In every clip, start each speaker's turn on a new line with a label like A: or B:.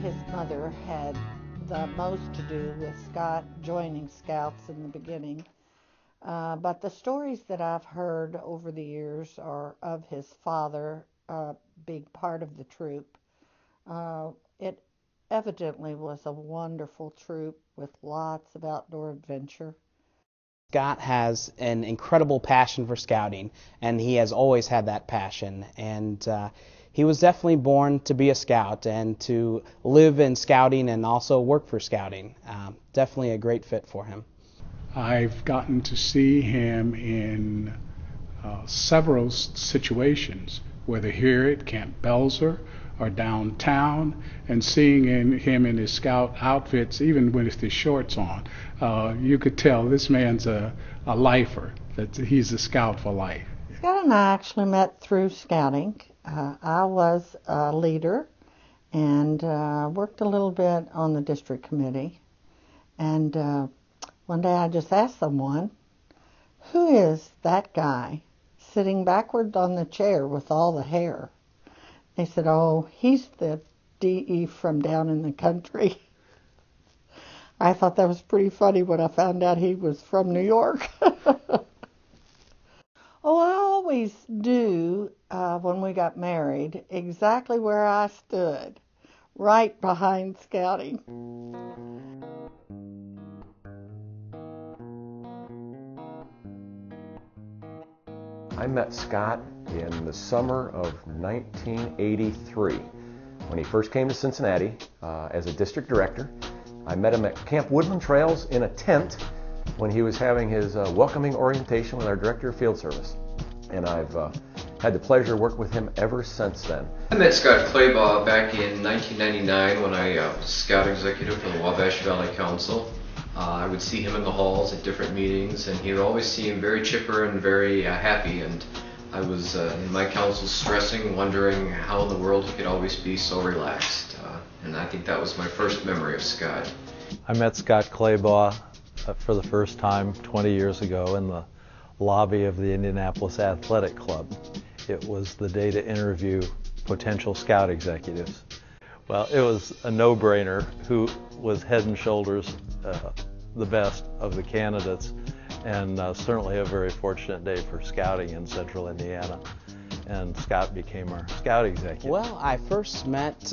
A: his mother had the most to do with Scott joining Scouts in the beginning. But the stories that I've heard over the years are of his father being part of the troop. It evidently was a wonderful troop with lots of outdoor adventure.
B: Scott has an incredible passion for scouting, and he has always had that passion. And he was definitely born to be a scout and to live in scouting and also work for scouting. Definitely a great fit for him.
C: I've gotten to see him in several situations, whether here at Camp Belzer or downtown, and seeing him in his scout outfits, even with his shorts on. You could tell this man's a lifer, that he's a scout for life.
A: Scott and I actually met through scouting. I was a leader and worked a little bit on the district committee. And one day I just asked someone, who is that guy sitting backward on the chair with all the hair? They said, oh, he's the DE from down in the country. I thought that was pretty funny when I found out he was from New York. Oh, I always knew when we got married exactly where I stood, right behind scouting.
D: I met Scott in the summer of 1983 when he first came to Cincinnati as a district director. I met him at Camp Woodland Trails in a tent when he was having his welcoming orientation with our director of field service. And I've had the pleasure to work with him ever since then.
E: I met Scott Clabaugh back in 1999 when I was scout executive for the Wabash Valley Council. I would see him in the halls at different meetings, and he would always seem very chipper and very happy. And I was in my council stressing, wondering how in the world he could always be so relaxed. And I think that was my first memory of Scott.
F: I met Scott Clabaugh for the first time 20 years ago in the lobby of the Indianapolis Athletic Club. It was the day to interview potential scout executives. Well, it was a no-brainer who was head and shoulders the best of the candidates, and certainly a very fortunate day for scouting in central Indiana. And Scott became our scout executive.
B: Well, I first met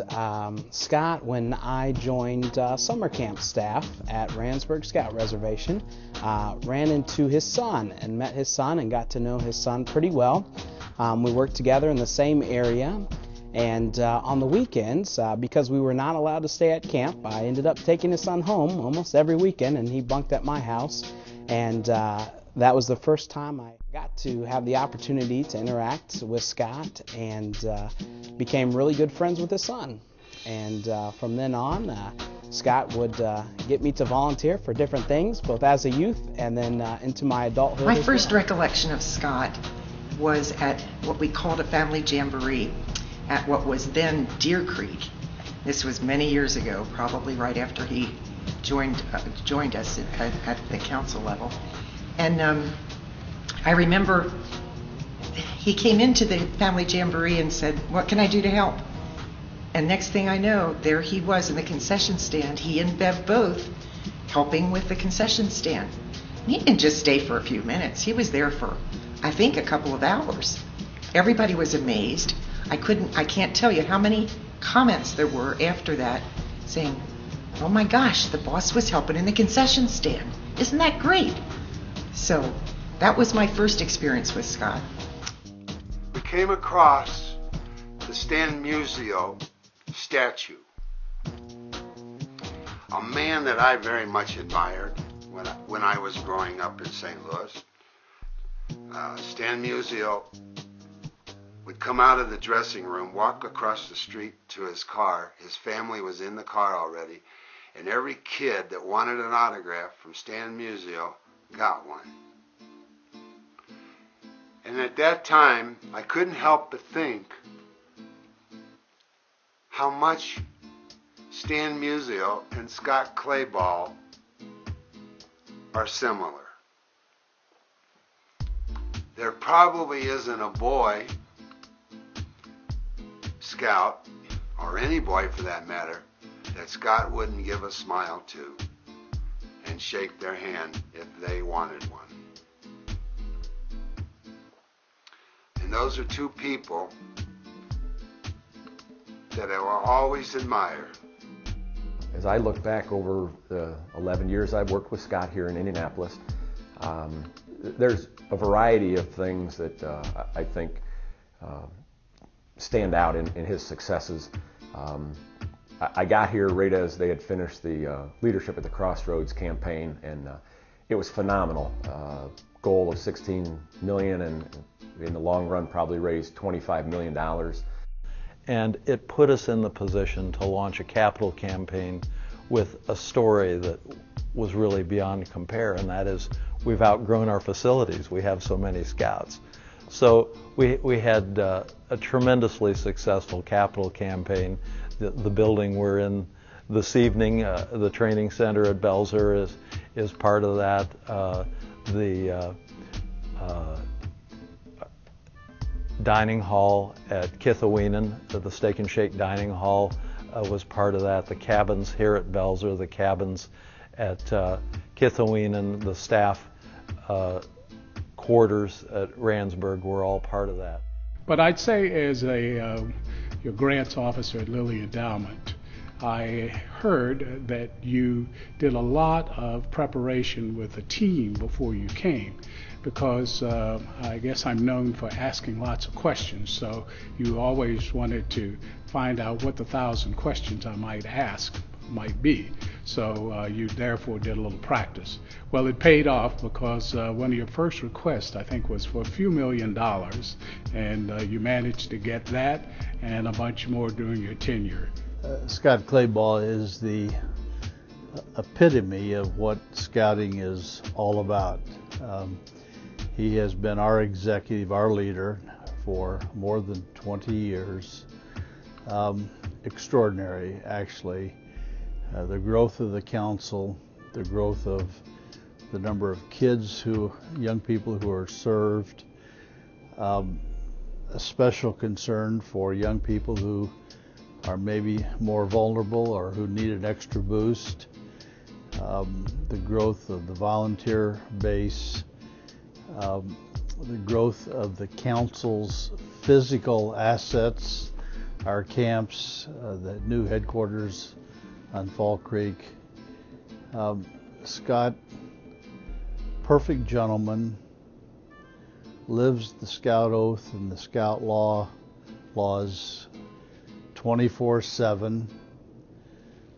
B: Scott when I joined summer camp staff at Randsburg Scout Reservation. Ran into his son and met his son and got to know his son pretty well. We worked together in the same area. And on the weekends, because we were not allowed to stay at camp, I ended up taking his son home almost every weekend, and he bunked at my house. And that was the first time I got to have the opportunity to interact with Scott, and became really good friends with his son. And from then on, Scott would get me to volunteer for different things, both as a youth and then into my adulthood.
G: My first recollection of Scott was at what we called a family jamboree at what was then Deer Creek. This was many years ago, probably right after he joined us at the council level. And I remember he came into the family jamboree and said, "What can I do to help?" And next thing I know, there he was in the concession stand, he and Bev both, helping with the concession stand. And he didn't just stay for a few minutes. He was there for, I think, a couple of hours. Everybody was amazed. I can't tell you how many comments there were after that saying, "Oh my gosh, the boss was helping in the concession stand. Isn't that great?" So that was my first experience with Scott.
H: We came across the Stan Musial statue, a man that I very much admired when I was growing up in St. Louis. Stan Musial would come out of the dressing room, walk across the street to his car. His family was in the car already, and every kid that wanted an autograph from Stan Musial got one. And at that time, I couldn't help but think how much Stan Musial and Scott Clabaugh are similar. There probably isn't a boy scout, or any boy for that matter, that Scott wouldn't give a smile to and shake their hand if they wanted one. And those are two people that I will always admire.
D: As I look back over the 11 years I've worked with Scott here in Indianapolis, there's a variety of things that I think stand out in his successes. I got here right as they had finished the Leadership at the Crossroads campaign, and it was phenomenal. Goal of $16 million, and in the long run probably raised $25 million.
F: And it put us in the position to launch a capital campaign with a story that was really beyond compare, and that is we've outgrown our facilities. We have so many scouts. So we had a tremendously successful capital campaign. The building we're in this evening, the training center at Belzer is part of that. The dining hall at Kithaweenan, the Steak and Shake dining hall, was part of that. The cabins here at Belzer, the cabins at Kithaweenan, the staff quarters at Randsburg were all part of that.
C: But I'd say as your grants officer at Lilly Endowment, I heard that you did a lot of preparation with a team before you came, because I guess I'm known for asking lots of questions, so you always wanted to find out what the 1,000 questions I might ask might be. So you therefore did a little practice. Well, it paid off, because one of your first requests, I think, was for a few $1 million, and you managed to get that and a bunch more during your tenure.
I: Scott Clabaugh is the epitome of what scouting is all about. He has been our executive, our leader, for more than 20 years. Extraordinary, actually. The growth of the council, the growth of the number of kids young people who are served, a special concern for young people who are maybe more vulnerable or who need an extra boost, the growth of the volunteer base, the growth of the council's physical assets, our camps, the new headquarters on Fall Creek. Scott, perfect gentleman, lives the Scout Oath and the Scout laws 24/7,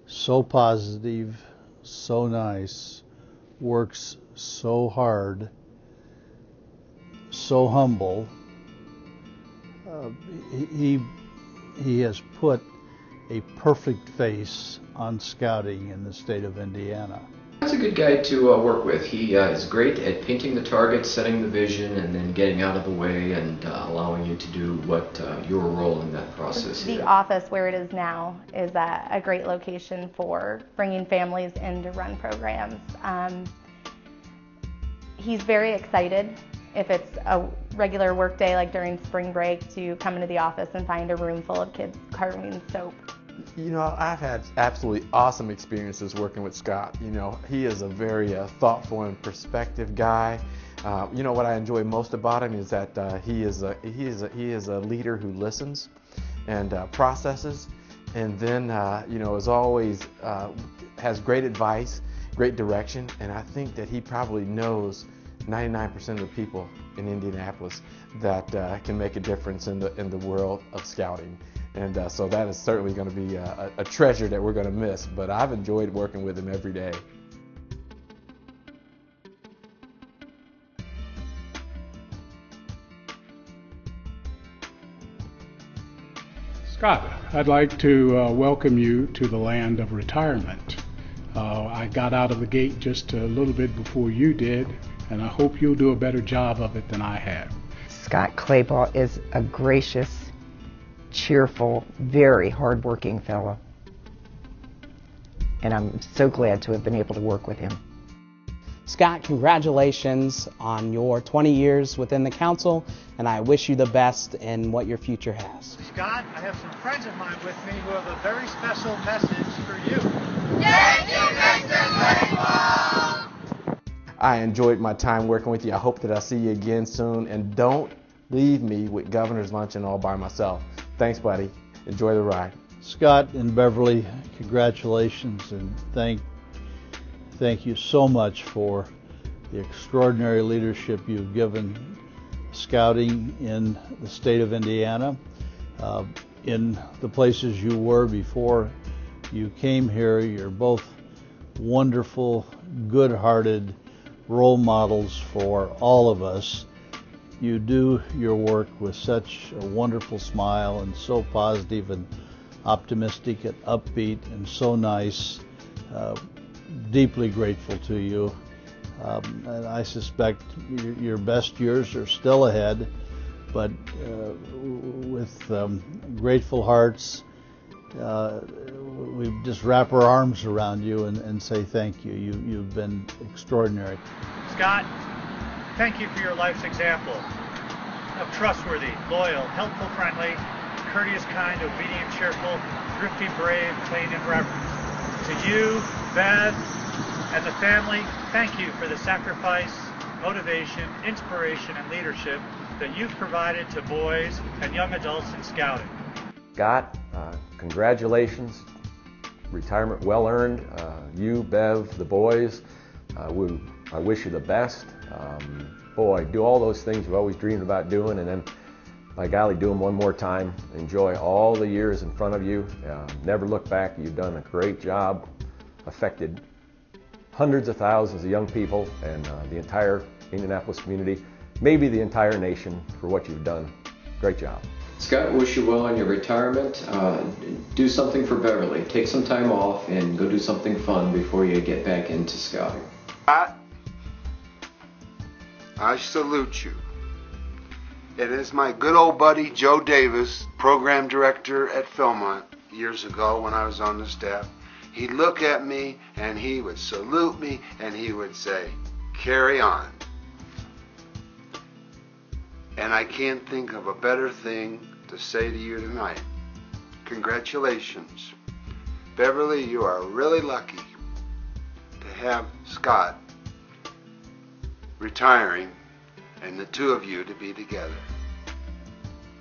I: so positive, so nice, works so hard, so humble. He has put a perfect face on scouting in the state of Indiana.
E: He's a good guy to work with. He is great at painting the target, setting the vision, and then getting out of the way and allowing you to do what your role in that process is.
J: The office where it is now is a great location for bringing families in to run programs. He's very excited if it's a regular work day like during spring break to come into the office and find a room full of kids carving soap.
K: You know, I've had absolutely awesome experiences working with Scott. You know, he is a very thoughtful and perspective guy. You know, what I enjoy most about him is that he is a leader who listens and processes, and then you know, as always, has great advice, great direction, and I think that he probably knows 99% of the people in Indianapolis that can make a difference in the world of scouting. And so that is certainly going to be a treasure that we're going to miss, but I've enjoyed working with him every day.
C: Scott, I'd like to welcome you to the land of retirement. I got out of the gate just a little bit before you did, and I hope you'll do a better job of it than I have.
G: Scott Clabaugh is a gracious, cheerful, very hardworking fellow. And I'm so glad to have been able to work with him.
B: Scott, congratulations on your 20 years within the council, and I wish you the best in what your future has.
L: Scott, I have some friends of mine with me who have a very special message for you.
M: Thank you, Mr. Clabaugh!
K: I enjoyed my time working with you. I hope that I see you again soon, and don't leave me with governor's luncheon all by myself. Thanks, buddy. Enjoy the ride.
I: Scott and Beverly, congratulations, and thank you so much for the extraordinary leadership you've given scouting in the state of Indiana, in the places you were before you came here. You're both wonderful, good-hearted role models for all of us. You do your work with such a wonderful smile and so positive and optimistic and upbeat and so nice. Deeply grateful to you. And I suspect your best years are still ahead, but with grateful hearts, we just wrap our arms around you and say thank you. You've been extraordinary.
L: Scott, thank you for your life's example of trustworthy, loyal, helpful, friendly, courteous, kind, obedient, cheerful, thrifty, brave, clean, and reverent. To you, Bev, and the family, thank you for the sacrifice, motivation, inspiration, and leadership that you've provided to boys and young adults in scouting.
D: Scott, congratulations. Retirement well earned. You, Bev, the boys, I wish you the best. Boy, do all those things you've always dreamed about doing, and then, by golly, do them one more time. Enjoy all the years in front of you. Never look back. You've done a great job. Affected hundreds of thousands of young people and the entire Indianapolis community, maybe the entire nation, for what you've done. Great job.
E: Scott, wish you well on your retirement. Do something for Beverly. Take some time off and go do something fun before you get back into scouting.
H: Scott, I salute you. It is my good old buddy Joe Davis, program director at Philmont years ago when I was on the staff. He'd look at me and he would salute me and he would say, "Carry on." And I can't think of a better thing to say to you tonight. Congratulations. Beverly, you are really lucky to have Scott retiring and the two of you to be together.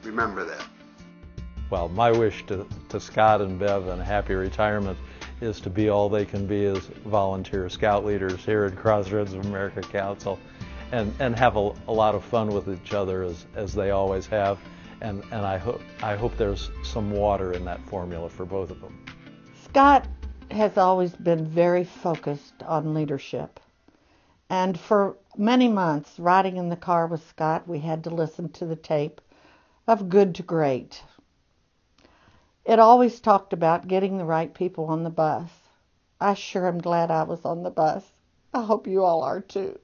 H: Remember that.
F: Well, my wish to Scott and Bev and a happy retirement is to be all they can be as volunteer scout leaders here at Crossroads of America Council, and have a lot of fun with each other as they always have. And I hope there's some water in that formula for both of them.
A: Scott has always been very focused on leadership. And for many months, riding in the car with Scott, we had to listen to the tape of Good to Great. It always talked about getting the right people on the bus. I sure am glad I was on the bus. I hope you all are too.